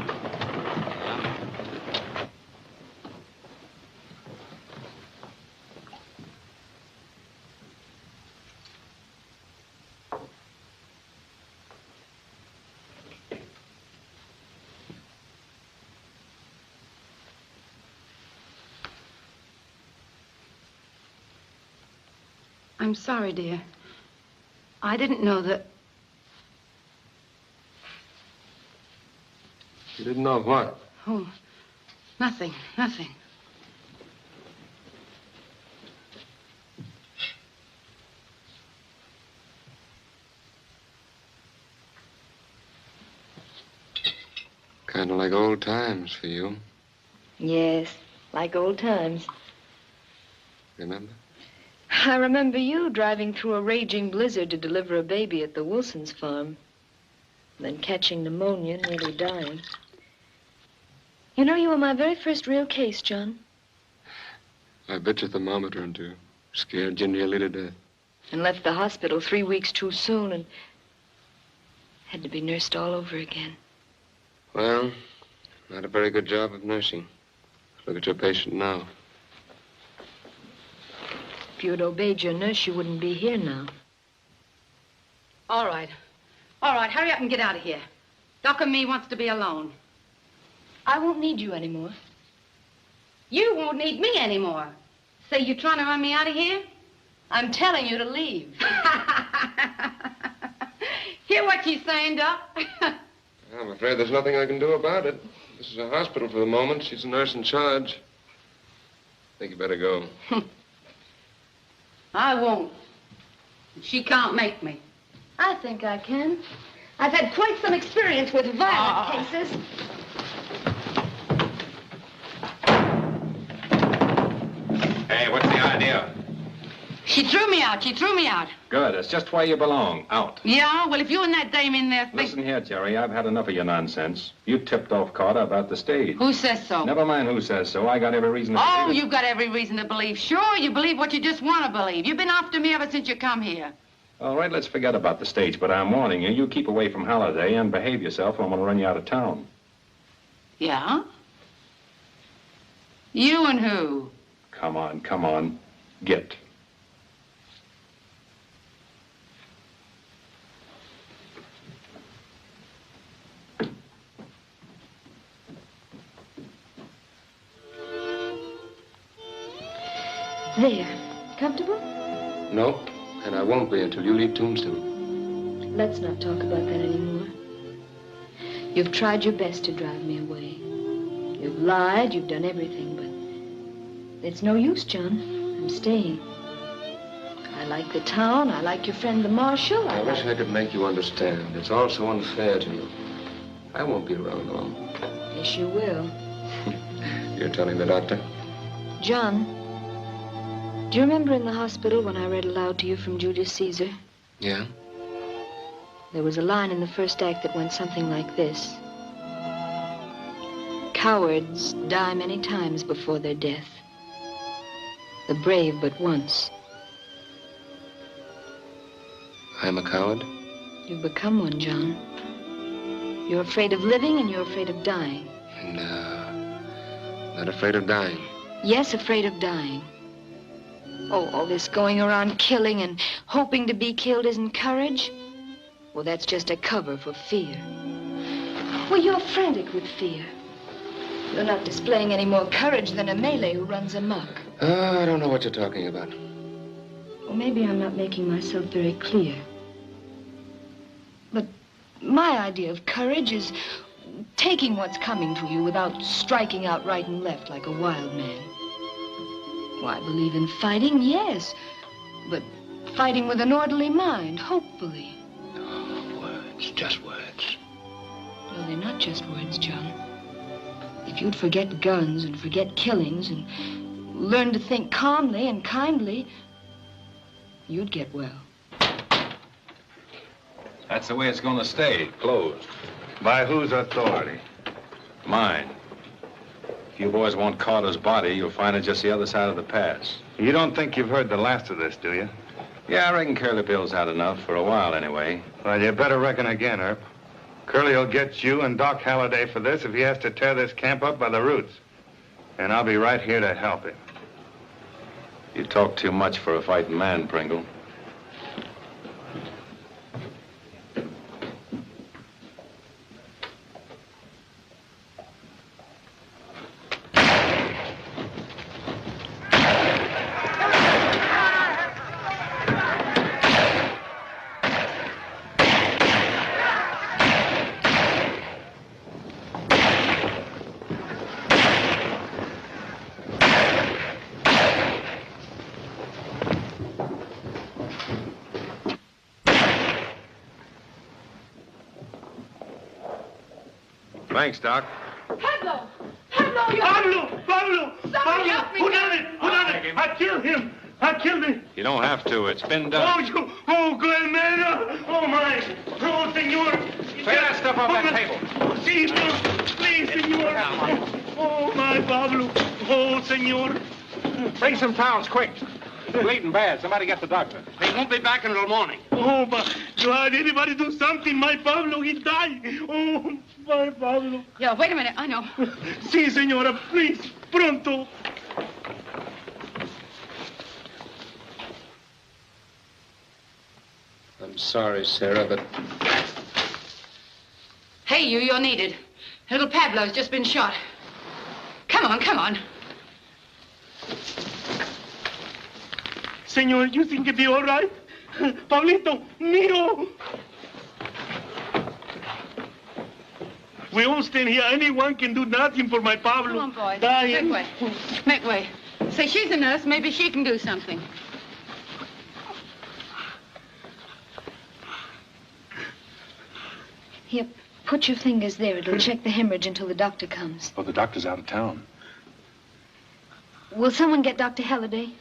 S7: I'm sorry, dear. I didn't know that...
S12: You didn't know what?
S7: Oh, nothing.
S12: Kind of like old times for you.
S15: Yes, like old times.
S12: Remember?
S15: I remember you driving through a raging blizzard to deliver a baby at the Wilsons' farm. Then catching pneumonia, nearly dying. You know, you were my very first real case, John.
S12: I bit your thermometer and two. Scared you nearly to death.
S15: And left the hospital 3 weeks too soon and had to be nursed all over again.
S12: Well, not a very good job of nursing. Look at your patient now.
S15: If you had obeyed your nurse, you wouldn't be here now.
S7: All right, hurry up and get out of here. Doc and me wants to be alone.
S15: I won't need you anymore.
S7: You won't need me anymore. Say, you trying to run me out of here?
S15: I'm telling you to leave.
S7: Hear what she's saying, Doc?
S12: I'm afraid there's nothing I can do about it. This is a hospital for the moment. She's the nurse in charge. I think you better go.
S7: I won't. She can't make me.
S20: I think I can. I've had quite some experience with violent cases.
S2: Hey, what's the idea?
S7: She threw me out.
S2: Good. It's just where you belong. Out.
S7: Yeah? Well, if you and that dame in there think...
S2: Listen here, Jerry. I've had enough of your nonsense. You tipped off Carter about the stage.
S7: Who says so?
S2: Never mind who says so. I got every reason to
S7: Oh,
S2: believe it.
S7: you've got every reason to believe. Sure, you believe what you just want to believe. You've been after me ever since you come here.
S2: All right, let's forget about the stage, but I'm warning you. You keep away from Holiday and behave yourself, or I'm going to run you out of town.
S7: Yeah? You and who?
S2: Come on. Get.
S20: There. Comfortable?
S12: No, and I won't be until you leave Tombstone.
S15: Let's not talk about that anymore. You've tried your best to drive me away. You've lied, you've done everything, but it's no use, John. I'm staying. I like the town, I like your friend the marshal.
S12: I wish I could make you understand. It's all so unfair to you. I won't be around long.
S15: Yes, you will.
S12: You're telling the doctor?
S15: John, do you remember in the hospital when I read aloud to you from Julius Caesar?
S12: Yeah?
S15: There was a line in the first act that went something like this. Cowards die many times before their death. The brave but once.
S12: I'm a coward?
S15: You've become one, John. You're afraid of living and you're afraid of dying.
S12: No, not afraid of dying.
S15: Yes, afraid of dying. Oh, all this going around killing and hoping to be killed isn't courage? Well, that's just a cover for fear. Well, you're frantic with fear. You're not displaying any more courage than a Malay who runs amok.
S12: I don't know what you're talking about.
S15: Well, maybe I'm not making myself very clear. But my idea of courage is taking what's coming to you without striking out right and left like a wild man. Well, I believe in fighting, yes, but fighting with an orderly mind, hopefully.
S11: Oh, words, just words.
S15: No, they're not just words, John. If you'd forget guns and forget killings and learn to think calmly and kindly, you'd get well.
S2: That's the way it's going to stay, closed.
S1: By whose authority?
S2: Mine. If you boys want Carter's body, you'll find it just the other side of the pass.
S1: You don't think you've heard the last of this, do you?
S2: Yeah, I reckon Curly Bill's had enough for a while anyway.
S1: Well, you better reckon again, Herb. Curly will get you and Doc Halliday for this if he has to tear this camp up by the roots. And I'll be right here to help him.
S2: You talk too much for a fighting man, Pringle.
S4: Thanks, Doc.
S7: Pablo! Pablo, you...
S9: Pablo!
S7: Somebody help me!
S9: Who done it? Who done it? I killed him! I killed him!
S4: You don't have to. It's been done.
S9: Oh, good man! Oh, my! Oh, senor!
S4: Take that stuff off that table.
S9: Please, please, senor! Oh, my Pablo! Oh, senor!
S4: Bring some towels, quick. Bleeding bad. Somebody get the doctor.
S5: He won't be back until morning.
S9: Oh, but God, anybody do something. My Pablo, he died. Oh, my Pablo.
S7: Yeah, wait a minute. I know.
S9: Si, senora, please, pronto.
S2: I'm sorry, Sarah, but...
S7: Hey, you're needed. Little Pablo's just been shot. Come on, come on.
S9: Senor, you think it'll be all right? Pablito, mío. We all stand here. Anyone can do nothing for my Pablo.
S7: Come on, boys.
S9: Dying.
S7: Make way. Make way. Say, she's a nurse. Maybe she can do something.
S15: Here, put your fingers there. It'll check the hemorrhage until the doctor comes.
S18: Oh, the doctor's out of town.
S15: Will someone get Dr. Halliday?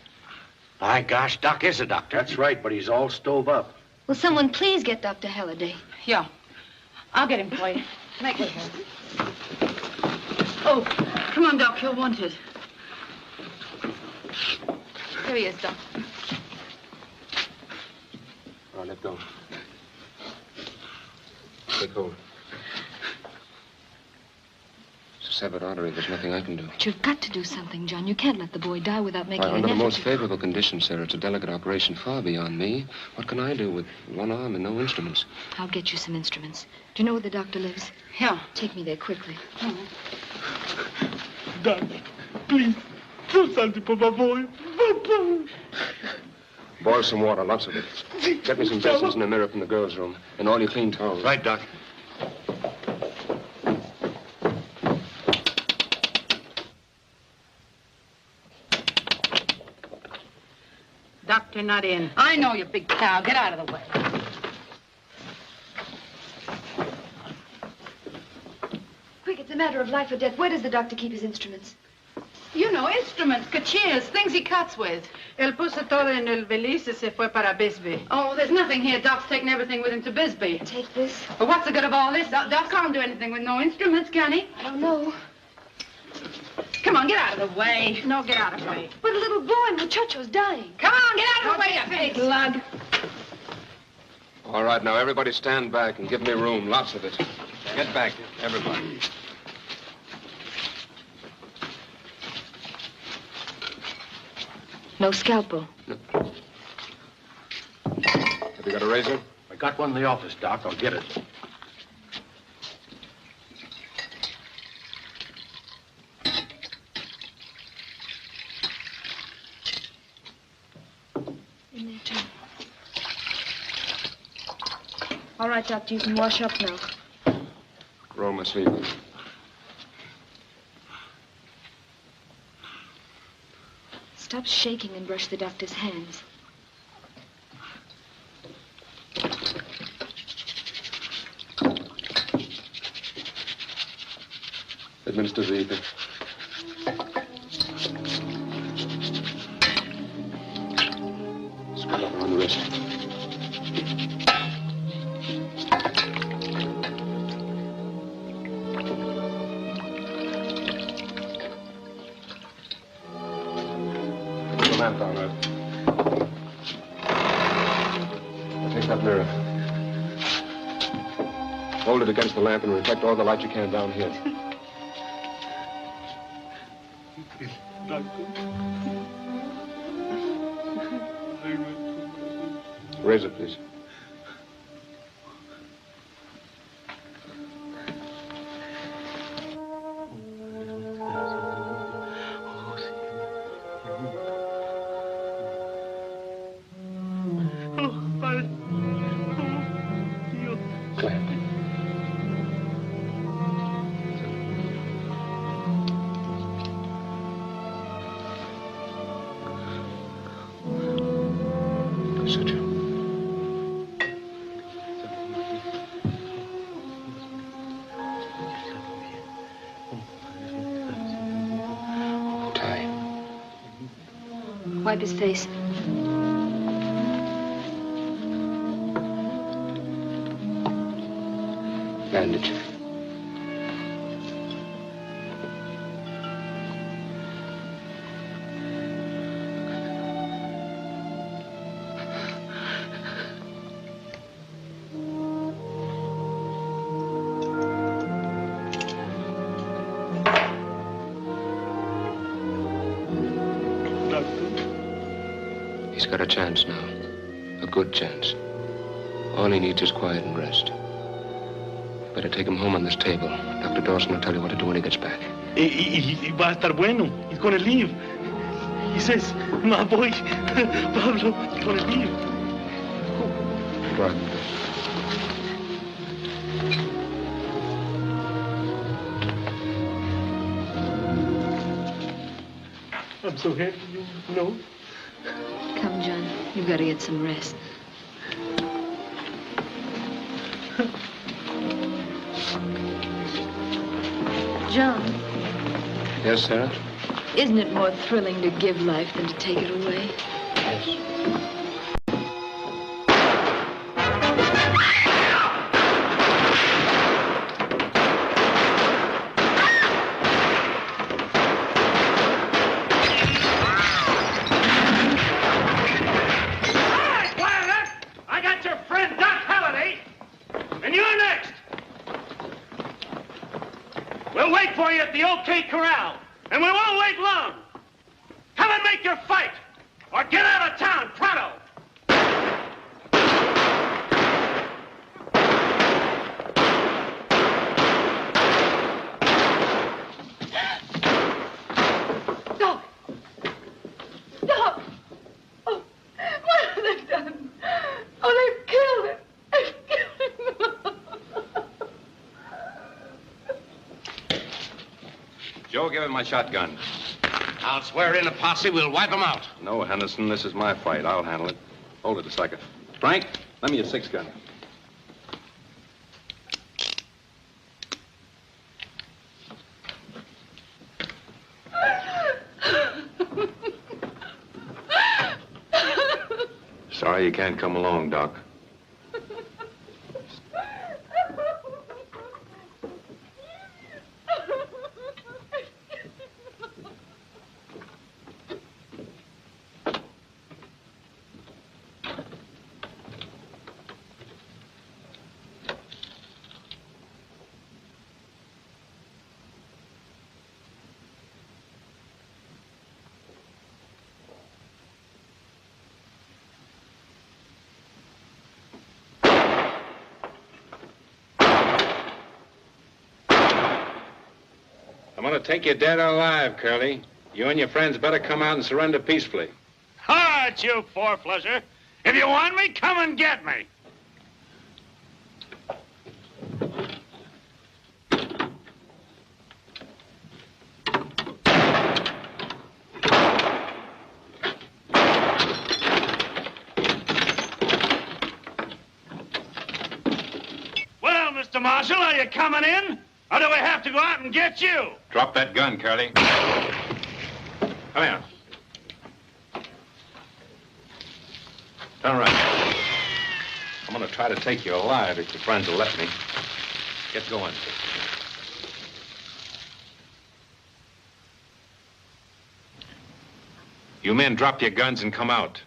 S5: My gosh, Doc is a doctor.
S11: That's right, but he's all stove up.
S15: Will someone please get Dr. Halliday?
S7: Yeah. I'll get him for you. Make way. Oh, come on, Doc. You're wanted. There he is, Doc.
S2: All right, let go. Take hold. It's a severed artery. There's nothing I can do.
S15: But you've got to do something, John. You can't let the boy die without making an
S2: Under the
S15: effort.
S2: most favorable conditions, Sarah. It's a delicate operation far beyond me. What can I do with one arm and no instruments?
S15: I'll get you some instruments. Do you know where the doctor lives?
S7: Yeah.
S15: Take me there quickly.
S9: Doc, please, do something for my boy.
S2: Boil some water, lots of it. Get me some basins and a mirror from the girls' room. And all your clean towels.
S5: Right, Doc.
S7: Doctor not in. I know, you big cow. Get out of the way.
S15: Quick, it's a matter of life or death. Where does the doctor keep his instruments?
S7: You know, instruments, cachiers, things he cuts with.
S21: Él puso todo en el valise y se fue para Bisbee.
S7: Oh, there's nothing here. Doc's taking everything with him to Bisbee.
S15: Take this.
S7: But what's the good of all this? Doc can't do anything with no instruments, can he?
S15: I don't know.
S7: Come on, get out of the way.
S21: No, get out of the way.
S15: But a little boy, muchacho's dying.
S7: Come on, get out of the way, you big lug.
S2: All right, now, everybody stand back and give me room. Lots of it. Get back, everybody.
S15: No scalpel.
S2: No. Have you got a razor?
S11: I got one in the office, Doc. I'll get it.
S15: In there, too. All right, Doctor, you can wash up now.
S2: Roll my sleeve.
S15: Stop shaking and brush the doctor's hands.
S2: Administer the ether. Scrub up around the wrist. Put the lamp down, Red.
S12: that mirror. Hold it against the lamp and reflect all the light you can down here. Raise it, please.
S20: Wipe his face.
S12: Bandage. He's got a chance now. A good chance. All he needs is quiet and rest. Better take him home on this table. Dr. Dawson will tell you what to do when he gets back.
S9: Va a estar bueno. He's gonna leave. He says, my boy, Pablo, he's gonna leave.
S12: Right.
S9: I'm so happy, you know.
S20: Come, John. You've got to get some rest. John,
S12: Yes, Sarah?
S20: isn't it more thrilling to give life than to take it away?
S12: Yes.
S9: At the OK Corral, and we won't wait long. Come and make your fight, or get out of town, pronto.
S20: Stop! Stop! Oh, what have they done? Oh, they've killed him. They've killed him.
S2: Joe, give him my shotgun.
S8: I'll swear in a posse. We'll wipe them out.
S2: No, Henderson, this is my fight. I'll handle it. Hold it a second. Frank, lend me your 6-gun. Sorry you can't come along, Doc.
S4: I'm going to take you dead or alive, Curly. You and your friends better come out and surrender peacefully.
S9: All right, you four-flusher. If you want me, come and get me. Well, Mr. Marshal, are you coming in? Or do we have to go out and get you?
S2: Drop that gun, Curly. Come here. Turn around. I'm going to try to take you alive if your friends will let me. Get going. You men drop your guns and come out.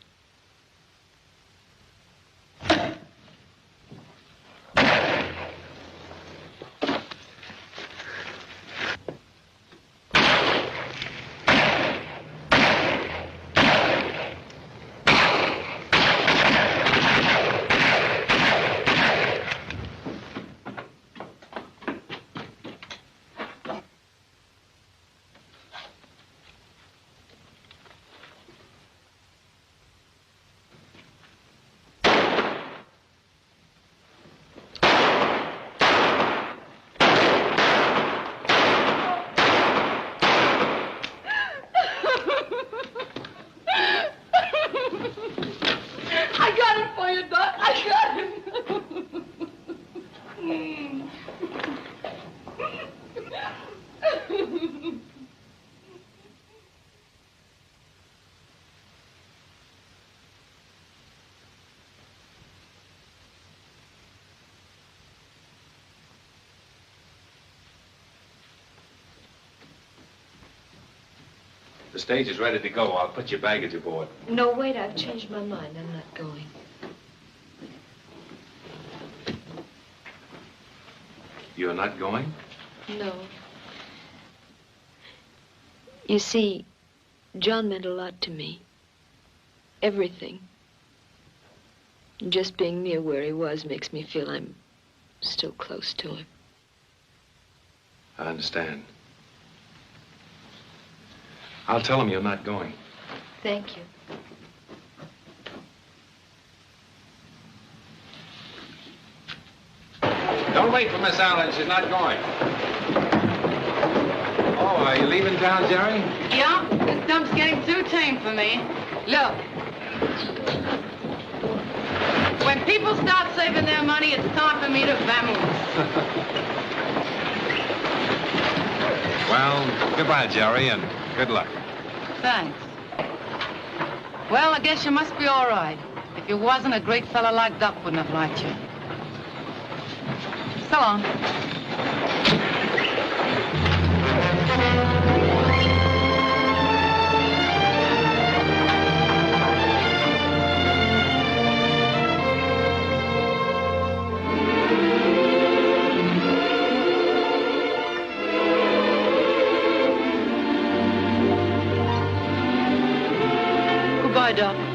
S2: The stage is ready to go. I'll put your baggage aboard.
S15: No, wait, I've changed my mind. I'm not going.
S2: You're not going?
S15: No. You see, John meant a lot to me. Everything. Just being near where he was makes me feel I'm still close to him.
S2: I understand. I'll tell him you're not going.
S15: Thank you.
S2: Don't wait for Miss Allen. She's not going. Oh, are you leaving town, Jerry?
S7: Yeah, this dump's getting too tame for me. Look. When people start saving their money, it's time for me to vamoose.
S2: Well, goodbye, Jerry, and good luck.
S7: Thanks. Well, I guess you must be all right. If you wasn't, a great fella like Doc wouldn't have liked you. So long. Goodbye, Doc.